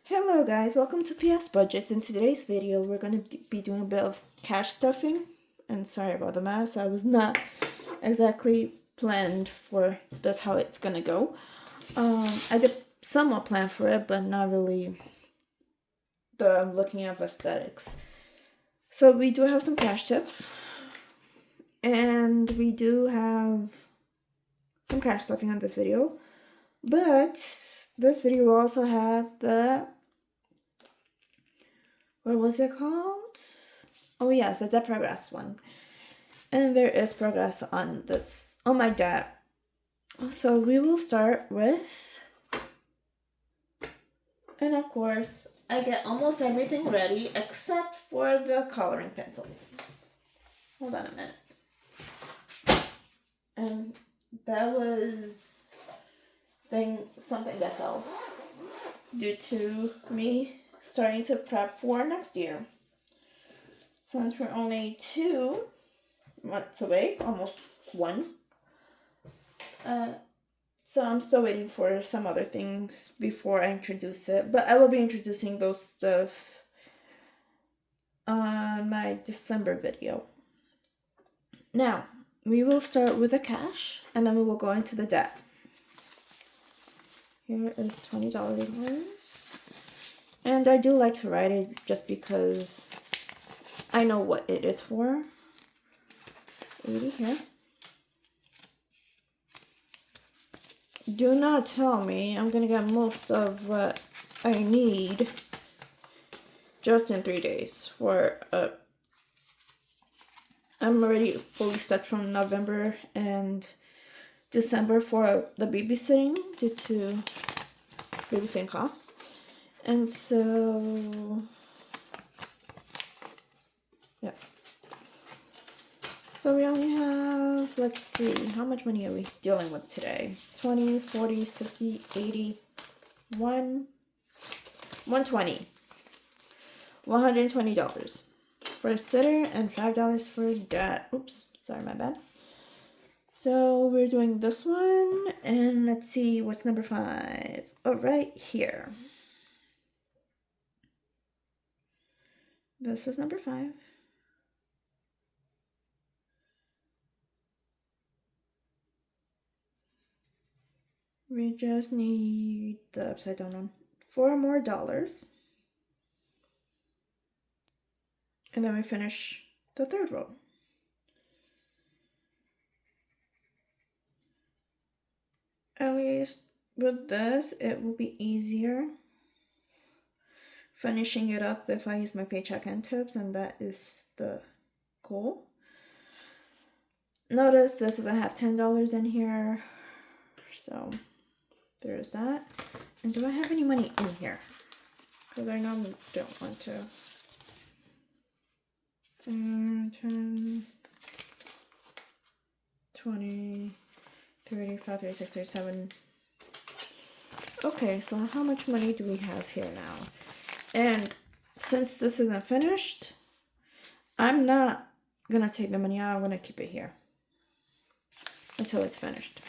Hello guys, welcome to PS Budgets. In today's video, we're going to be doing a bit of cash stuffing. And sorry about the mess, I was not exactly planned for this how it's going to go. I did somewhat plan for it, but not really looking at aesthetics. So we do have some cash tips. And we do have some cash stuffing on this video. But this video will also have what was it called? Oh yes, the debt progress one. And there is progress on this, on my debt. So we will start with, and of course, I get almost everything ready except for the coloring pencils. Hold on a minute. And that was something that fell due to me starting to prep for next year. Since we're only 2 months away, almost 1. So I'm still waiting for some other things before I introduce it. But I will be introducing those stuff on my December video. Now, we will start with the cash, and then we will go into the debt. Here is $20. And I do like to write it just because I know what it is for. 80 here. Do not tell me I'm gonna get most of what I need just in 3 days for I'm already fully stuck from November and December for the babysitting due to babysitting costs. And so, yeah. So we only have, let's see, how much money are we dealing with today? 20, 40, 60, 80, 120. $120 for a sitter and $5 for debt. Oops, sorry, my bad. So we're doing this one, and let's see, what's number 5? Oh, right here. This is number 5. We just need the upside down one. $4 more. And then we finish the 3rd row. At least with this, it will be easier finishing it up if I use my paycheck and tips, and that is the goal. Notice this doesn't have $10 in here, so there's that. And do I have any money in here? Because I normally don't want to. 10, 20, 35, 36, 37. Okay, so how much money do we have here now? And since this isn't finished, I'm not gonna take the money out. I'm gonna keep it here until it's finished.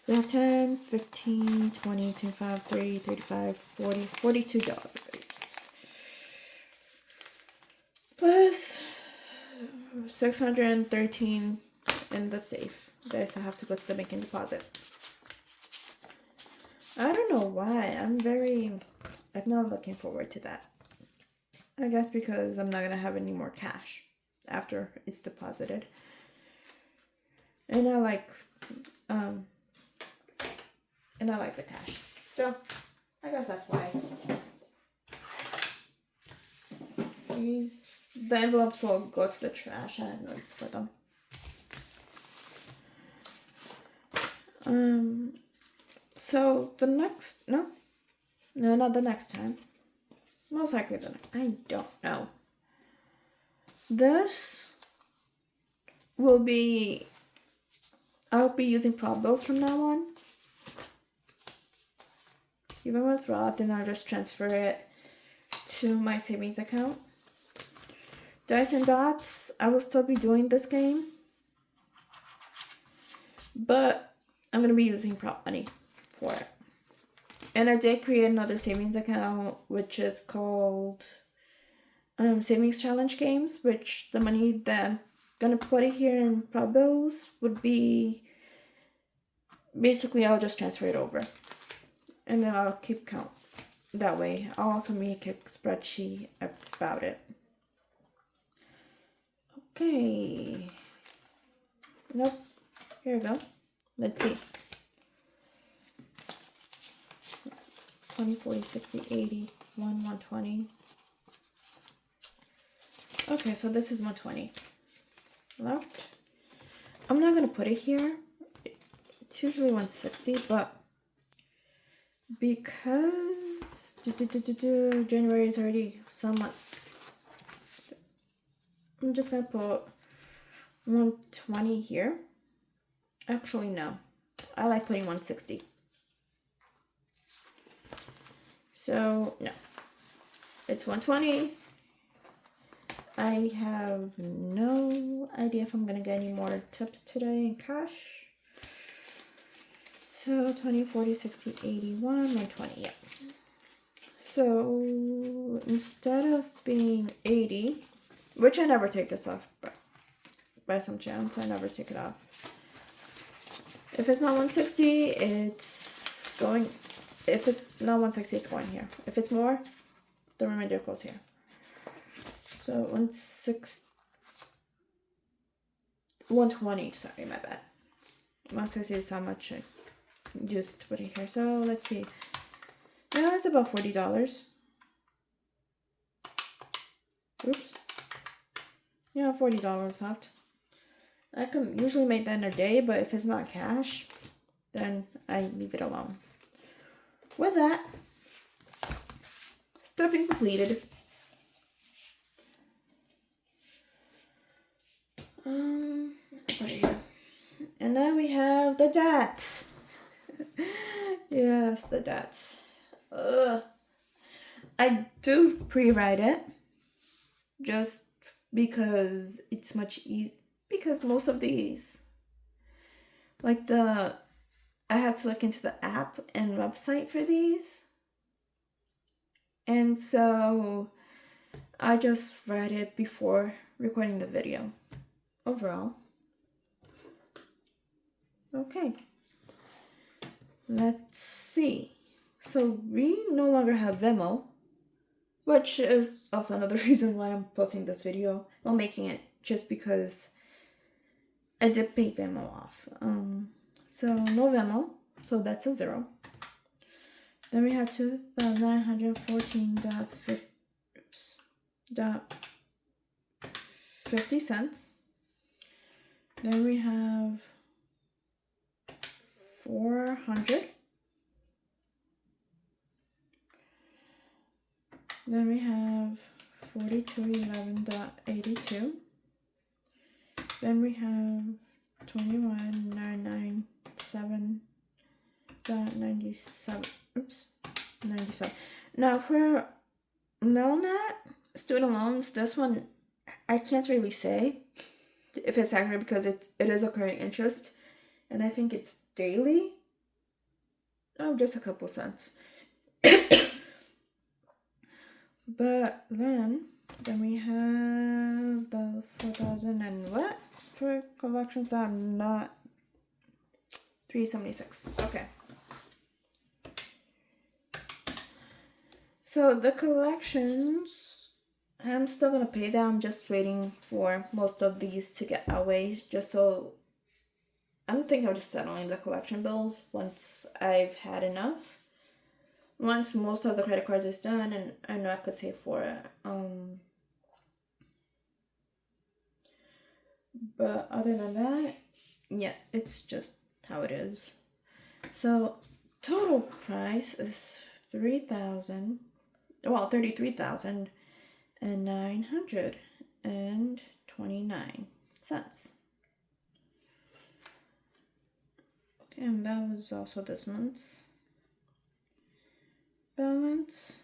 We have 10, 15, 20, 25, 30, 35, 40, $42. Plus 613 in the safe. I still have to go to the bank and deposit. I don't know why. I'm not looking forward to that. I guess because I'm not gonna have any more cash after it's deposited. And I like the cash. So I guess that's why. The envelopes will go to the trash. I have no use for them. So the next, no, not the next time. Most likely the next, I don't know. This will be, I'll be using prop bills from now on. Even with Roth, then I'll just transfer it to my savings account. Dice and Dots, I will still be doing this game, but I'm going to be using prop money for it. And I did create another savings account, which is called Savings Challenge Games, which the money that I'm gonna put it here in Prop Bills would be basically I'll just transfer it over. And then I'll keep count that way. I'll also make a spreadsheet about it. Okay. Nope. Here we go. Let's see. 20, 40, 60, 80, 120. Okay, so this is 120 left. I'm not gonna put it here. It's usually 160, but because January is already some month, I'm just gonna put 120 here. Actually, no. I like putting 160. So, no. It's 120. I have no idea if I'm gonna get any more tips today in cash. So 20, 40, 60, 81, 120, yeah. So instead of being 80, which I never take this off by some chance, I never take it off. If it's not 160, it's going, if it's not 160, it's going here. If it's more, the remainder goes here. So 120, sorry, my bad. 160 is how much I used to put it here. So let's see. Yeah, it's about $40. Oops. Yeah, $40 left. I can usually make that in a day, but if it's not cash, then I leave it alone. With that, stuffing completed. Put it here. And now we have the debts. Yes, the debts. I do pre-write it just because it's much easier. Because most of these, like I have to look into the app and website for these. And so I just write it before recording the video. Overall. Okay. Let's see. So we no longer have Venmo, which is also another reason why I'm posting this video. Well, making it just because I did pay Venmo off. So no Venmo, so that's a 0. Then we have 2,914.50 cents. Then we have 400. Then we have 4211.82. Then we have 21,997.97. Oops, 97. Now for Nelnet student loans, this one I can't really say if it's accurate because it is accruing interest, and I think it's daily. Oh, just a couple cents. But then we have the 4,000 and what for collections that are not 376. Okay. So the collections, I'm still gonna pay them. I'm just waiting for most of these to get away, just so I'm thinking of just settling the collection bills once I've had enough. Once most of the credit cards is done, and I know I could save for it. But other than that, yeah, it's just how it is. So total price is 33,929 cents. And that was also this month's balance.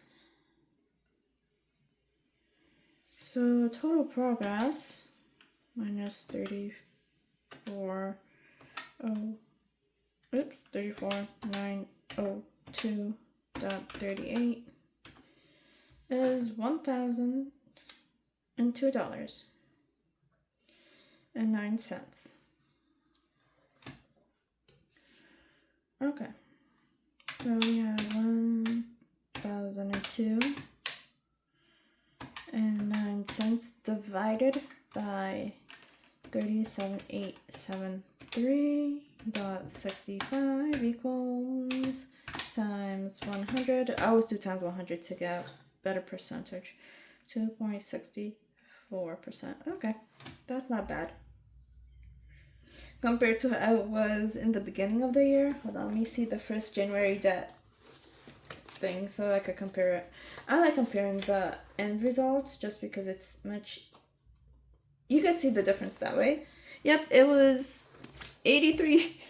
So total progress minus 34,902 $1,000.38 is $1,002.09. Okay, so we have 1,002.09 divided by 37,873.65 equals times 100. I always do times 100 to get better percentage. 2.64%. Okay, that's not bad. Compared to how it was in the beginning of the year. Hold on, let me see the first January debt thing so I could compare it. I like comparing the end results just because it's much. You can see the difference that way. Yep, it was 83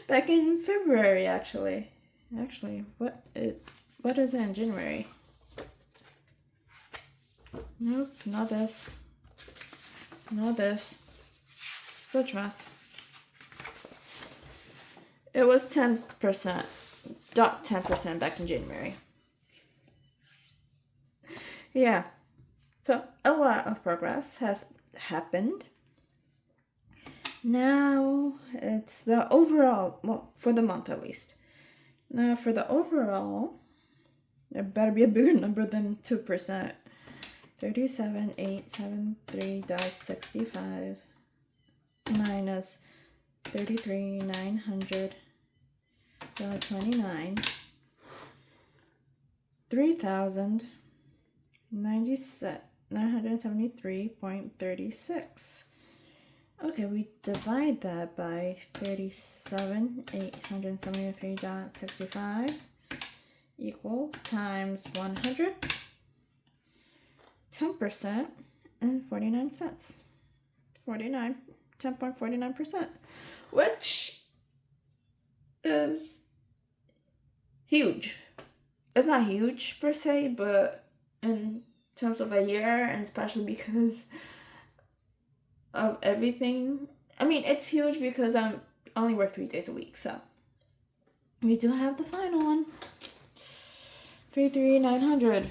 back in February actually. What is it in January? Nope, not this. Not this. Such mess. It was 10%. 10% back in January. Yeah. So a lot of progress has happened. Now it's the overall, well, for the month at least. Now for the overall, it better be a bigger number than 2%. 37,873.65 minus 33,900.29. 3,973.36. Okay, we divide that by 37,873.65 equals times 100, 10%, and 49 cents. 10.49%, which is huge. It's not huge per se, but in terms of a year, and especially because of everything. I mean, it's huge because I only work 3 days a week, so we do have the final one. 33,900.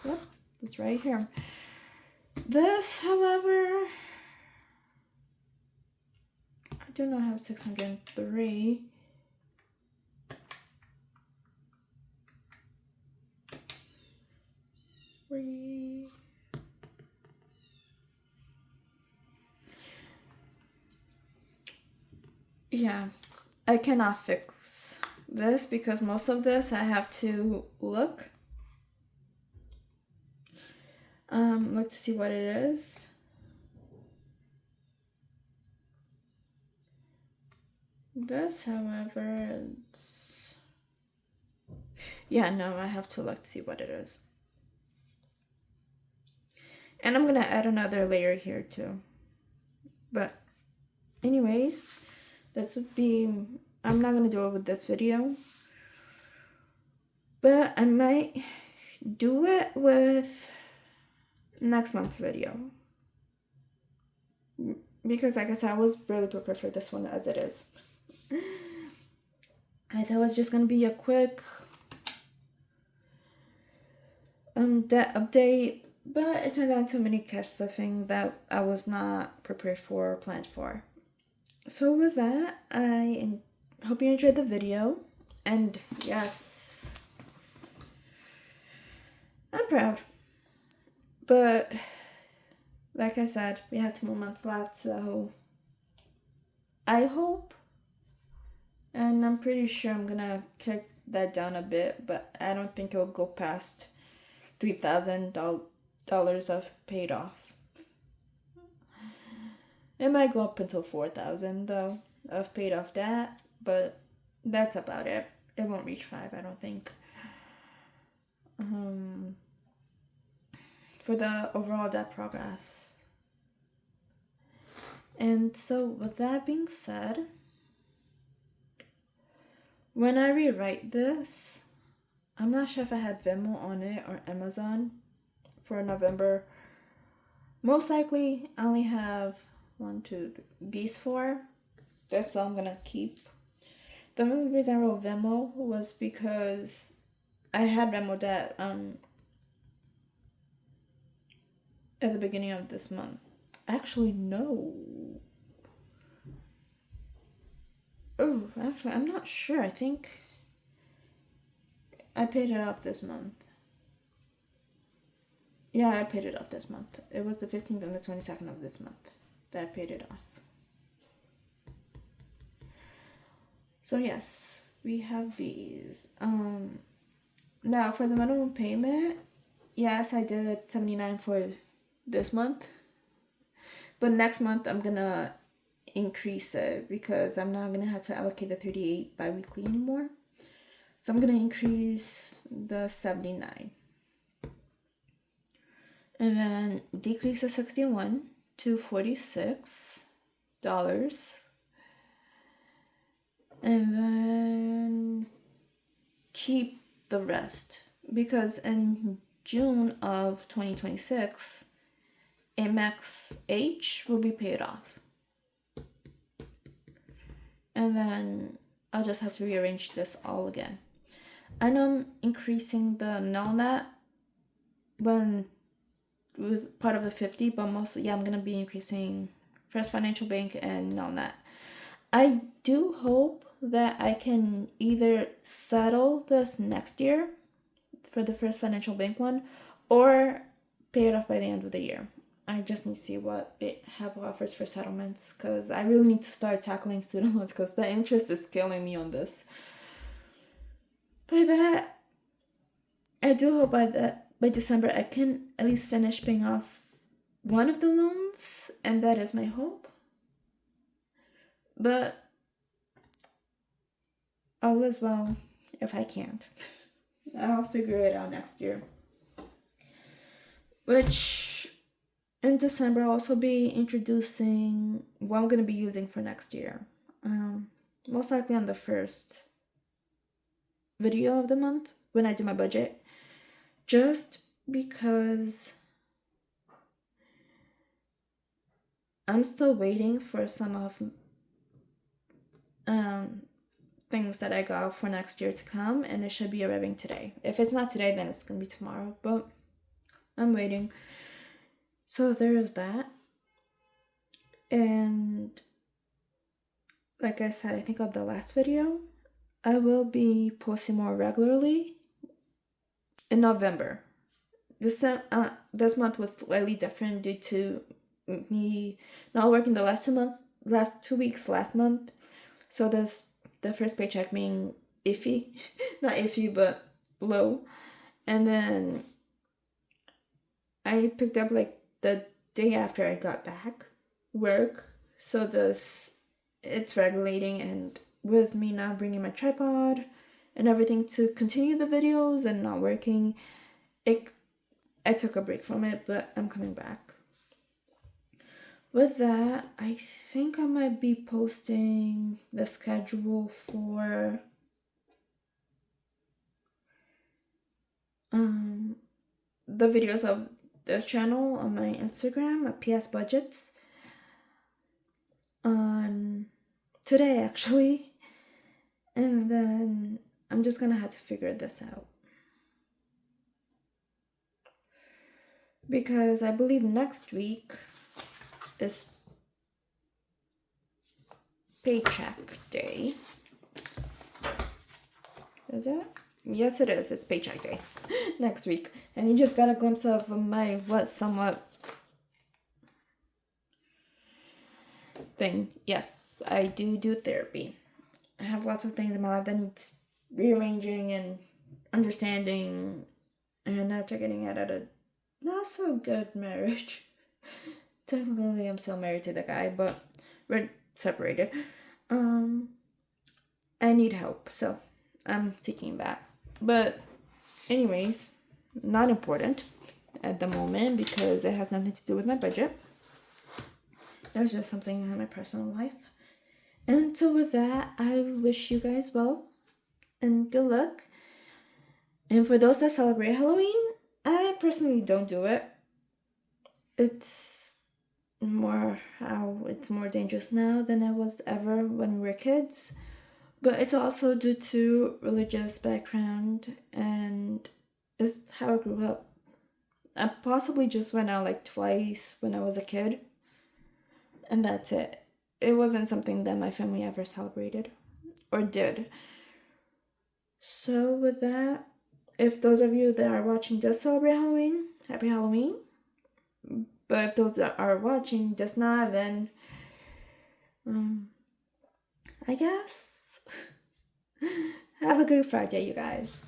Yep, it's right here. This, however, I do not have 603. Yeah, I cannot fix this because most of this I have to look to see what it is. This, however, it's... yeah, no, I have to look to see what it is. And I'm gonna add another layer here too. But anyways, this would be, I'm not gonna do it with this video, but I might do it with next month's video. Because like I said, I was really prepared for this one as it is. I thought it was just gonna be a quick debt update, but it turned out to many cash stuffing that I was not prepared for or planned for. So with that, I hope you enjoyed the video, and yes, I'm proud. But like I said, we have 2 more months left, so I hope, and I'm pretty sure I'm gonna kick that down a bit, but I don't think it'll go past $3,000 of paid off. It might go up until $4,000 though of paid off debt, but that's about it. It won't reach 5, I don't think. For the overall debt progress. And so with that being said, when I rewrite this, I'm not sure if I had Venmo on it or Amazon for November. Most likely I only have these 4. That's all I'm gonna keep. The only reason I wrote Venmo was because I had Venmo that at the beginning of this month. Actually, no. Oh, actually, I'm not sure. I think I paid it off this month. Yeah, I paid it off this month. It was the 15th and the 22nd of this month that I paid it off. So yes, we have these. Now for the minimum payment, yes, I did $79 for this month. But next month I'm gonna increase it because I'm not gonna have to allocate the 38 bi-weekly anymore. So I'm gonna increase the 79. And then decrease the 61 to $46. And then keep the rest. Because in June of 2026, Amex H will be paid off. And then I'll just have to rearrange this all again. I know I'm increasing the Nelnet when with part of the 50, but mostly, I'm going to be increasing First Financial Bank and Nelnet. I do hope that I can either settle this next year for the First Financial Bank one or pay it off by the end of the year. I just need to see what it have offers for settlements because I really need to start tackling student loans because the interest is killing me on this. By that, I do hope by December I can at least finish paying off one of the loans, and that is my hope. But all is well if I can't. I'll figure it out next year. Which in December I'll also be introducing what I'm going to be using for next year. Most likely on the first video of the month when I do my budget. Just because I'm still waiting for some of things that I got for next year to come, and it should be arriving today. If it's not today, then it's gonna be tomorrow, but I'm waiting. So there is that. And like I said, I think on the last video, I will be posting more regularly in November. This month was slightly different due to me not working the last 2 weeks last month. So the first paycheck being iffy, not iffy, but low. And then I picked up like the day after I got back work. So it's regulating, and with me not bringing my tripod and everything to continue the videos and not working, I took a break from it, but I'm coming back. With that, I think I might be posting the schedule for the videos of this channel on my Instagram at PS Budgets on today actually, and then I'm just gonna have to figure this out because I believe next week is paycheck day. Is it? Yes, it is. It's paycheck day next week. And you just got a glimpse of my somewhat thing. Yes, I do therapy. I have lots of things in my life that needs rearranging and understanding, and after getting out of a not so good marriage. Technically, I'm still married to the guy, but we're separated. I need help, so I'm seeking that. But anyways, not important at the moment because it has nothing to do with my budget. There's just something in my personal life. And so with that, I wish you guys well and good luck. And for those that celebrate Halloween, I personally don't do it. It's more dangerous now than it was ever when we were kids. But it's also due to religious background, and it's how I grew up. I possibly just went out like twice when I was a kid, and that's it. It wasn't something that my family ever celebrated or did. So, with that, if those of you that are watching does celebrate Halloween, happy Halloween. But if those that are watching does not, then I guess have a good Friday, you guys.